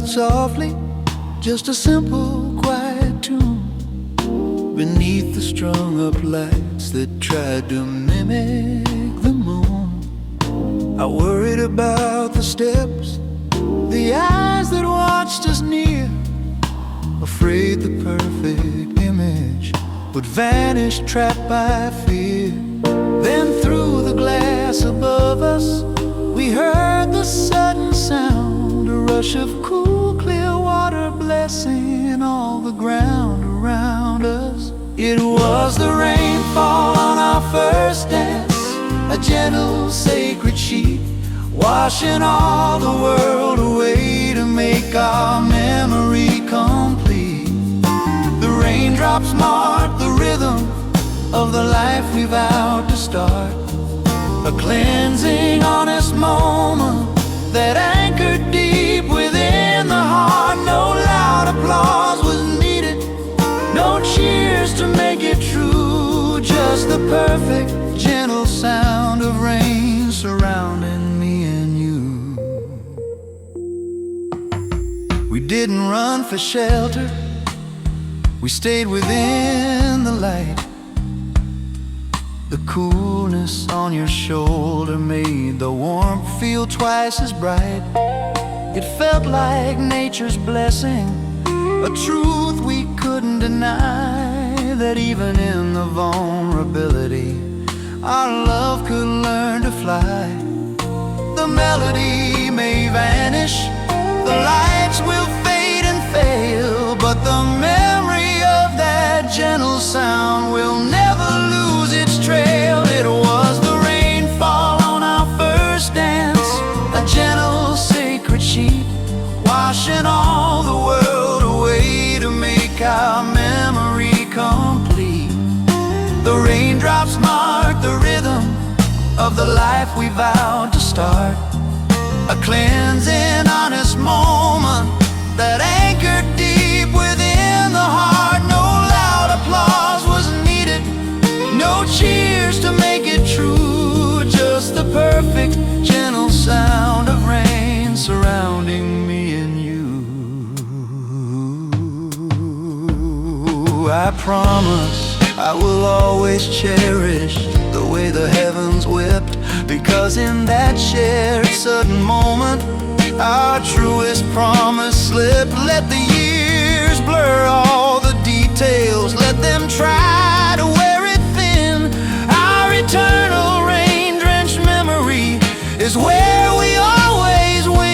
softly, just a simple, quiet tune beneath the strung-up lights that tried to mimic the moon. I worried about the steps, the eyes that watched us near, afraid the perfect image would vanish, trapped by fear. Then through the glass above us, we heard the sudden sound, a rush of cool, clear water blessing all the ground around us. It was the rainfall on our first dance, a gentle, sacred sheet, washing all the world away to make our memory complete. The raindrops mark the rhythm of the life we vowed to start, a cleansing, honest moment that anchored deep within the heart. No loud applause was needed, no cheers to make it true, just the perfect, gentle sound of rain surrounding me and you. We didn't run for shelter, we stayed within the light. The coolness on your shoulder made the warmth feel twice as bright. It felt like nature's blessing, a truth we couldn't deny, that even in the vulnerability, our love could learn to fly. The melody may vanish, the lights will fade and fail, but the memory of that gentle sound will never lose its trail. It was the rainfall on our first dance, a gentle, sacred sheet, washing all the world away to make our memory complete. The raindrops mark the rhythm of the life we vowed to start, a cleansing, honest moment that anchored deep within the heart. No loud applause was needed, no cheers to make it true, just the perfect, gentle sound of rain surrounding me and you. I promise I will always cherish the way the heavens wept, because in that shared sudden moment, our truest promise slipped. Let the years blur all the details, let them try to wear it thin. Our eternal rain-drenched memory is where we always win.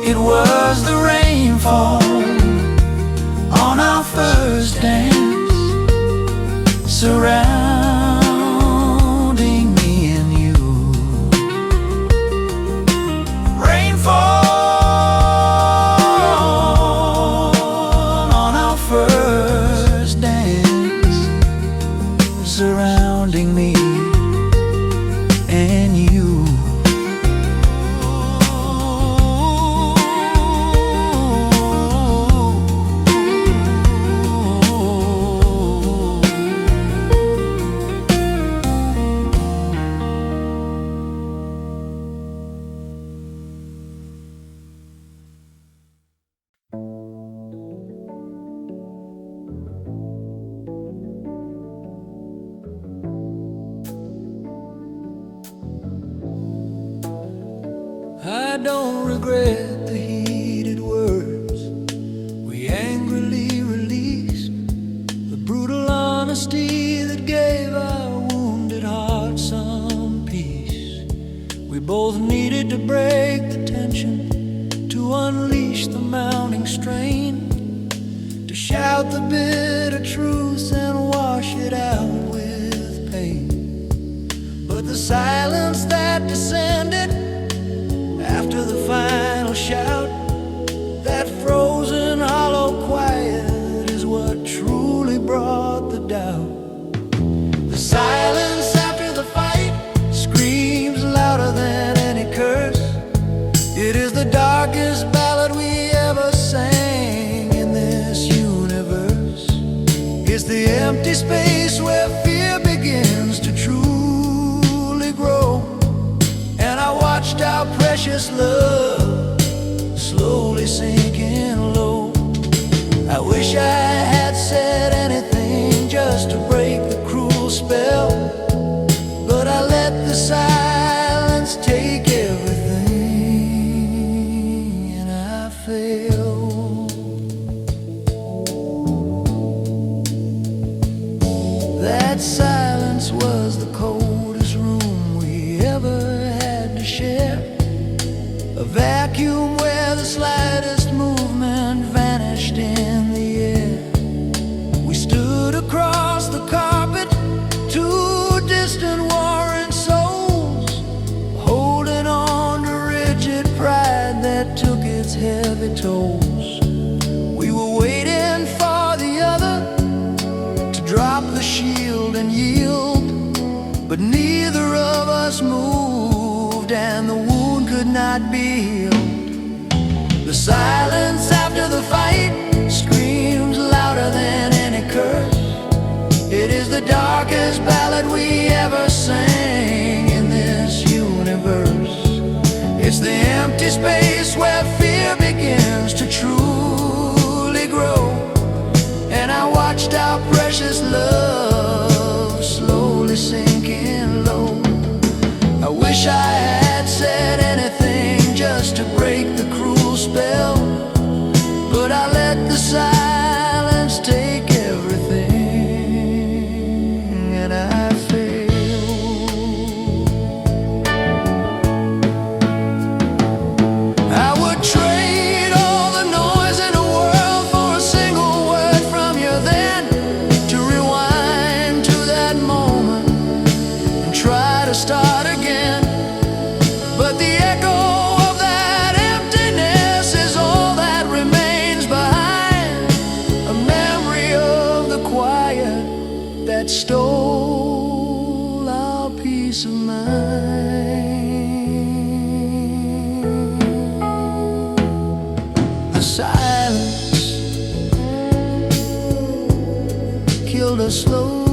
It was the rainfall on our first dance, surrounding me and you. Rainfall on our first dance, surrounding me and you. I don't regret the heated words we angrily released, the brutal honesty that gave our wounded hearts some peace. We both needed to break the tension, to unleash the mounting strain, to shout the bitter truth and wash it out with pain. But the silence that descended after the final shout, that frozen, hollow quiet is what truly brought the doubt. The silence after the fight screams louder than any curse, empty space where fear begins to truly grow. And I watched our precious love slowly sinking low. I wish I had said anything just to break the cruel spell, but I let the silence take everything, and I failed. That silence was the coldest room we ever had to share, a vacuum where the slightest movement vanished in the air. We stood across the carpet, two distant warring souls, holding on to rigid pride that took its heavy tolls. We were waiting for the other to drop the shield and yield, but neither of us moved, and the wound could not be healed. The silence after the fight screams louder than any curse. It is the darkest ballad we ever sang in this universe. It's the empty space where fear begins to truly grow. And I watched our precious love slowly sinking low. I wish I had said anything just to break the cruel spell, but I let the silence take everything, and I failed. I would trade all the noise in the world for a single word from you then, to rewind to that moment and try to start again. But the echo of that emptiness is all that remains behind, a memory of the quiet that stole our peace of mind. The silence killed us slowly.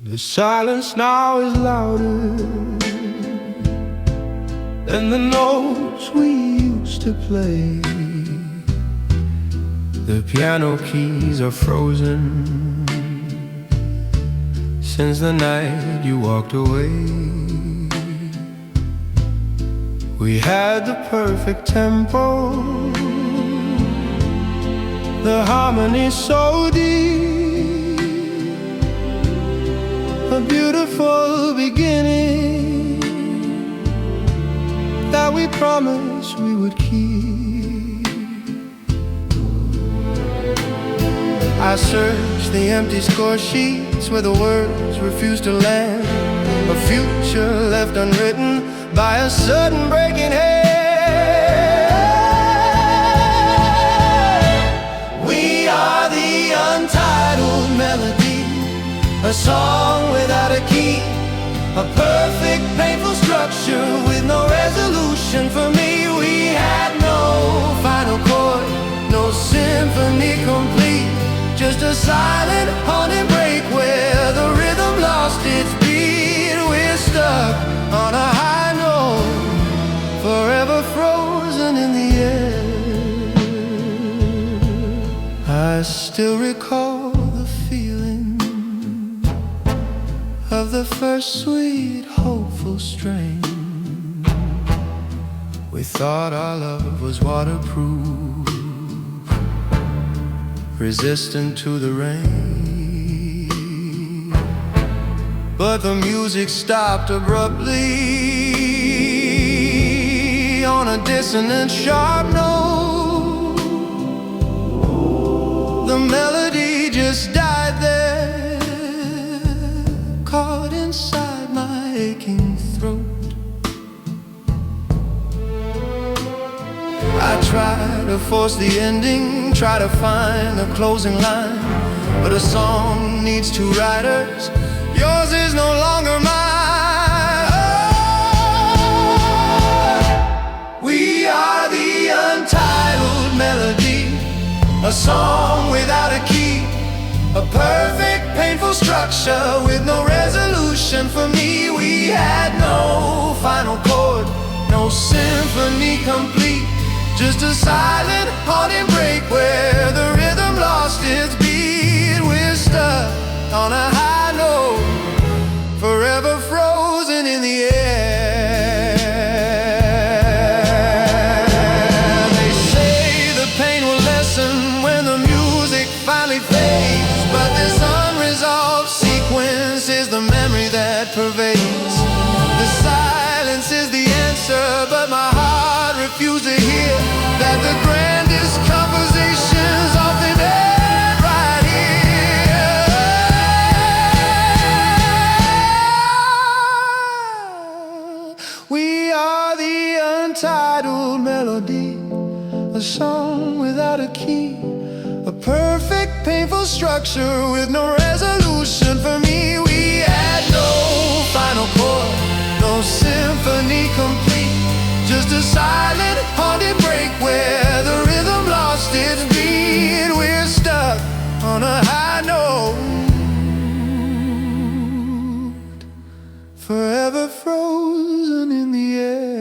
The silence now is louder than the notes we used to play. The piano keys are frozen since the night you walked away. We had the perfect tempo, the harmony so deep, a beautiful beginning that we promised we would keep. I searched the empty score sheets where the words refused to land, a future left unwritten by a sudden break in hand. a song without a key, a perfect painful structure with no resolution. For me, we had no final chord, no symphony complete, just a silent haunting break where the rhythm lost its beat. We're stuck on a high note, forever frozen in the air. I still recall the feeling of the first sweet, hopeful strain. We thought our love was waterproof, resistant to the rain. But the music stopped abruptly on a dissonant, sharp note. The melody just died there, caught inside my aching throat. I try to force the ending, try to find a closing line, but a song needs two writers. Yours is no longer mine. Oh, we are the untitled melody, a song without a key, a perfect painful structure with no resolution. For me, we had no final chord, no symphony complete, just a silent haunting break where the rhythm lost its beat. We're stuck on a high note, forever frozen in the air. They say the pain will lessen when the music finally fades, but this unresolved sequence is the memory that pervades. The silence is the answer, but my heart refused to hear that the grandest compositions often end right here. We are the untitled melody, a song without a key, a perfect painful structure with no resolution. For me, we had no final chord, no symphony complete, just a silent haunted break where the rhythm lost its beat. We're stuck on a high note, forever frozen in the air.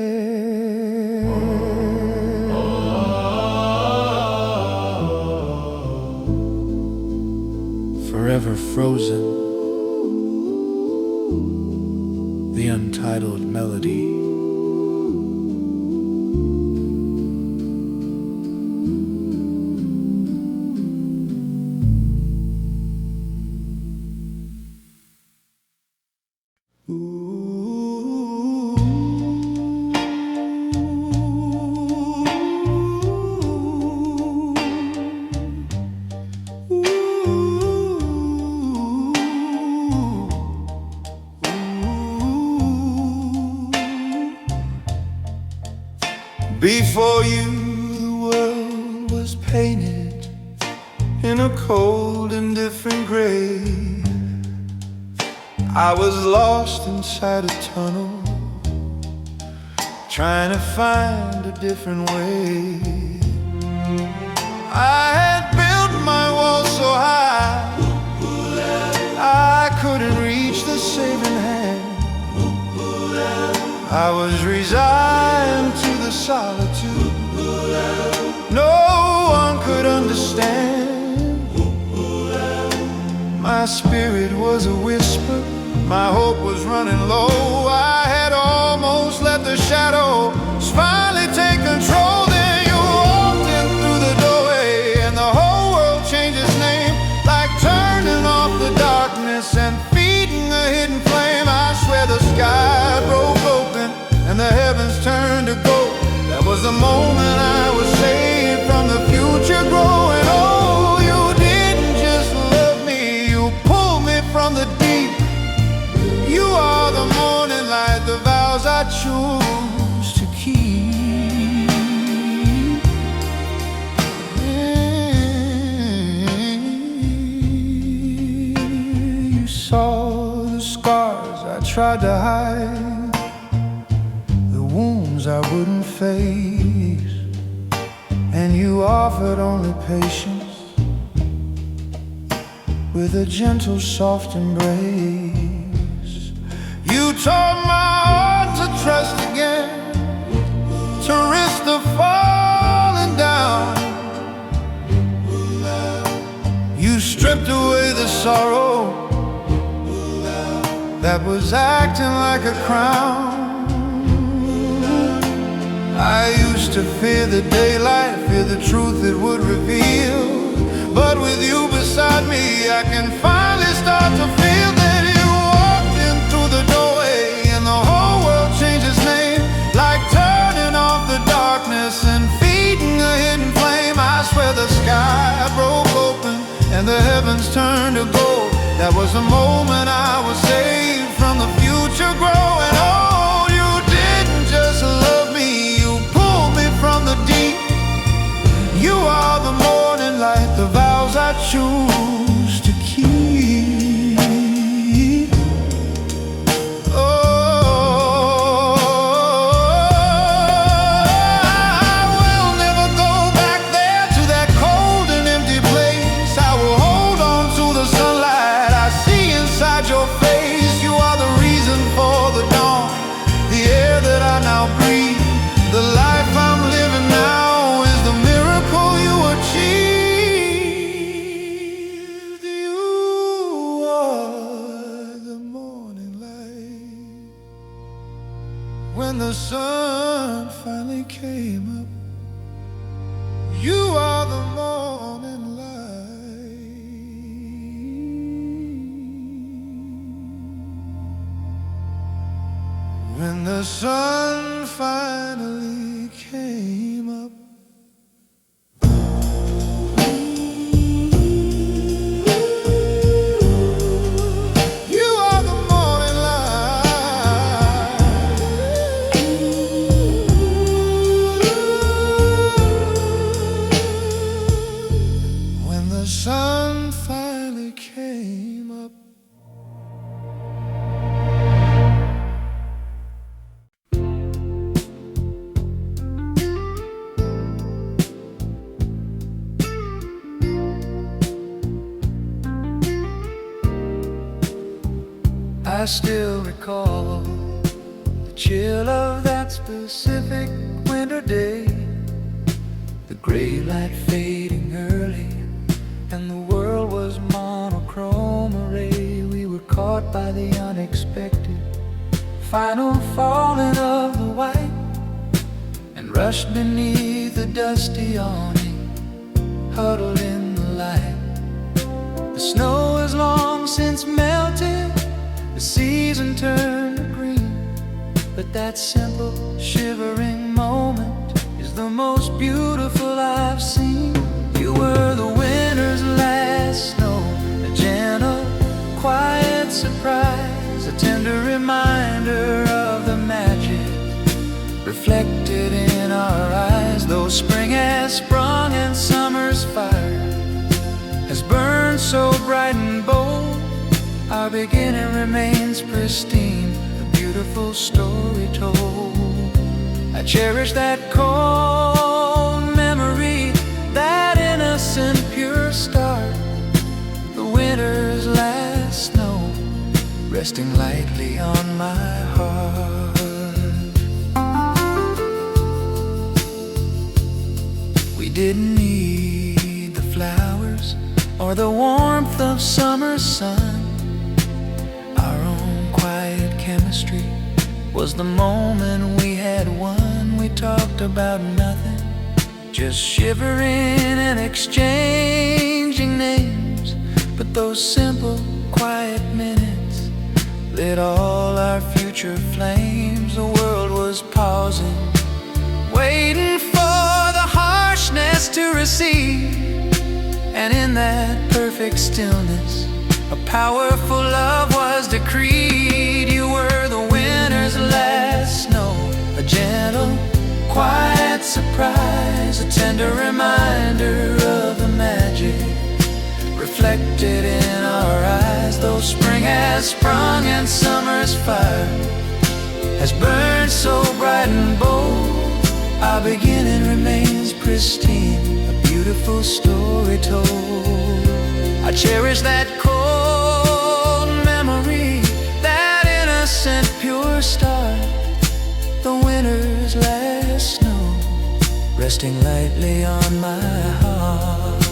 Forever frozen, the untitled melody. Before you, the world was painted in a cold and different gray. I was lost inside a tunnel, trying to find a different way. I had built my wall so high I couldn't reach the saving hand. I was resigned to the solitude no one could understand. My spirit was a whisper, my hope was running low. I had almost let the shadows finally take control. Then you walked in through the doorway and the whole world changed its name, like turning off the darkness and feeding a hidden flame. I swear the sky broke open and the heavens turned to gold. That was the moment I was saved from the future growing. Oh, you didn't just love me, you pulled me from the deep. You are the morning light, the vows I choose to keep. You saw tried to hide the wounds I wouldn't face, and you offered only patience with a gentle, soft embrace. You taught my heart to trust again, to risk the falling down. You stripped away the sorrow that was acting like a crown. I used to fear the daylight, fear the truth it would reveal, but with you beside me I can finally start to feel that you walked in through the doorway and the whole world changed its name, like turning off the darkness and feeding a hidden flame. I swear the sky broke open and the heavens turned to gold. That was the moment I was saved from the future growing old. You didn't just love me, you pulled me from the deep. You are the morning light, the vows I choose to keep. Oh, I will never go back there to that cold and empty place. I will hold on to the sunlight I see inside your face. You are the reason for the dawn, the air that I now breathe. The life I'm living now is the miracle you achieved. You are the morning light. When the sun finally came up, you are the morning light. When the sun finally came up, you are the morning light. When the sun finally came up. I still recall the chill of that specific winter day, the gray light fading early, and the world was monochrome array. We were caught by the unexpected final falling of the white, and rushed beneath the dusty awning, huddled in the light. The snow has long since melted, the season turned to green, but that simple shivering moment is the most beautiful I've seen. You were the winter's last snow, a gentle, quiet surprise, a tender reminder of the magic reflected in our eyes. Though spring has sprung and summer's fire has burned so bright and bold, our beginning remains pristine, a beautiful story told. I cherish that cold memory, that innocent pure start, the winter's last snow resting lightly on my heart. We didn't need the flowers or the warmth of summer's sun. Our own quiet chemistry was the moment we had won. We talked about nothing, just shivering and exchanging names. But those simple, quiet minutes lit all our future flames. The world was pausing, waiting for the harshness to recede. And in that perfect stillness, a powerful love was decreed. You were the winter's last snow, a gentle, quiet surprise, a tender reminder of the magic reflected in our eyes. Though spring had has sprung and summer's fire has burned so bright and bold. Our beginning remains pristine, a beautiful story told. I cherish that cold memory, that innocent pure start, the winter's last snow resting lightly on my heart.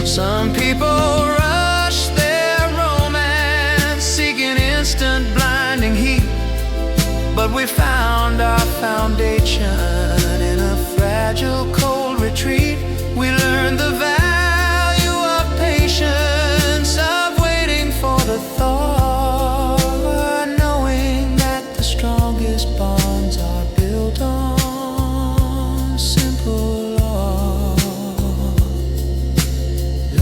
Some people rush their romance, seeking instant blinding heat, but we found our foundation in a fragile cold retreat. We learned the value of patience, of waiting for the thaw, knowing that the strongest bonds are built on simple law.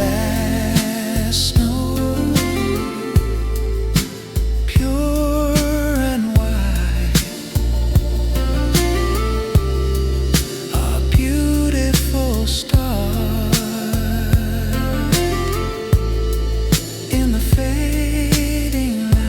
Last snow, pure and white, a beautiful star in the fading light.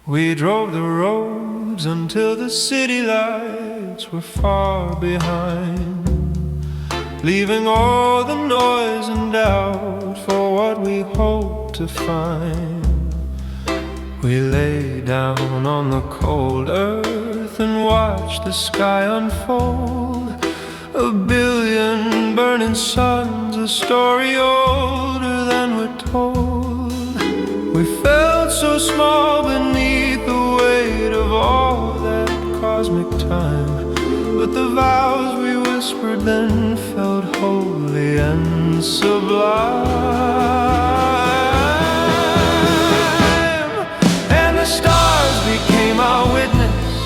We drove the roads until the city lights were far behind, leaving all the noise and doubt for what we hoped to find. We lay down on the cold earth and watched the sky unfold. A billion burning suns, a story older than we're told. We felt so small beneath the weight of all that cosmic time, but the vows we whispered then felt holy and sublime. And the stars became our witness,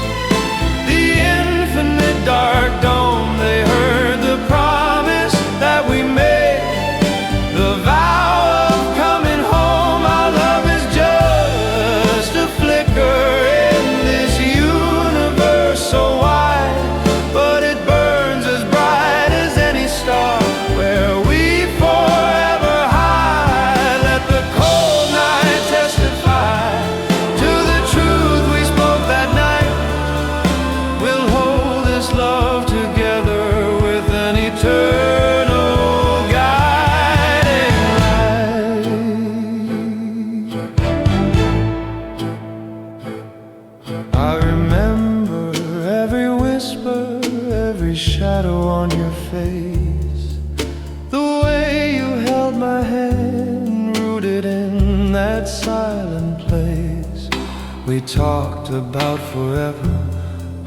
the infinite dark dome. They heard the promise that we made, the vow of coming home. Our love is just a flicker in this universe so wide, but it burns as bright as any star, where we forever hide. Let the cold night testify to the truth we spoke that night. We'll hold this love together with an eternal guiding light. I remember every whisper, every shadow on your face, the way you held my hand, rooted in that silent place. We talked about forever,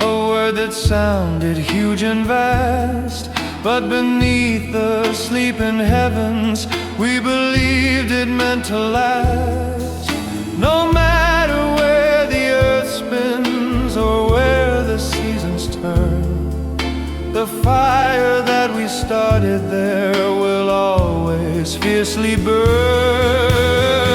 a word that sounded huge and vast, but beneath the sleeping heavens, we believed it meant to last. No matter where the earth spins or where the seasons turn, the fire that we started there will always fiercely burn.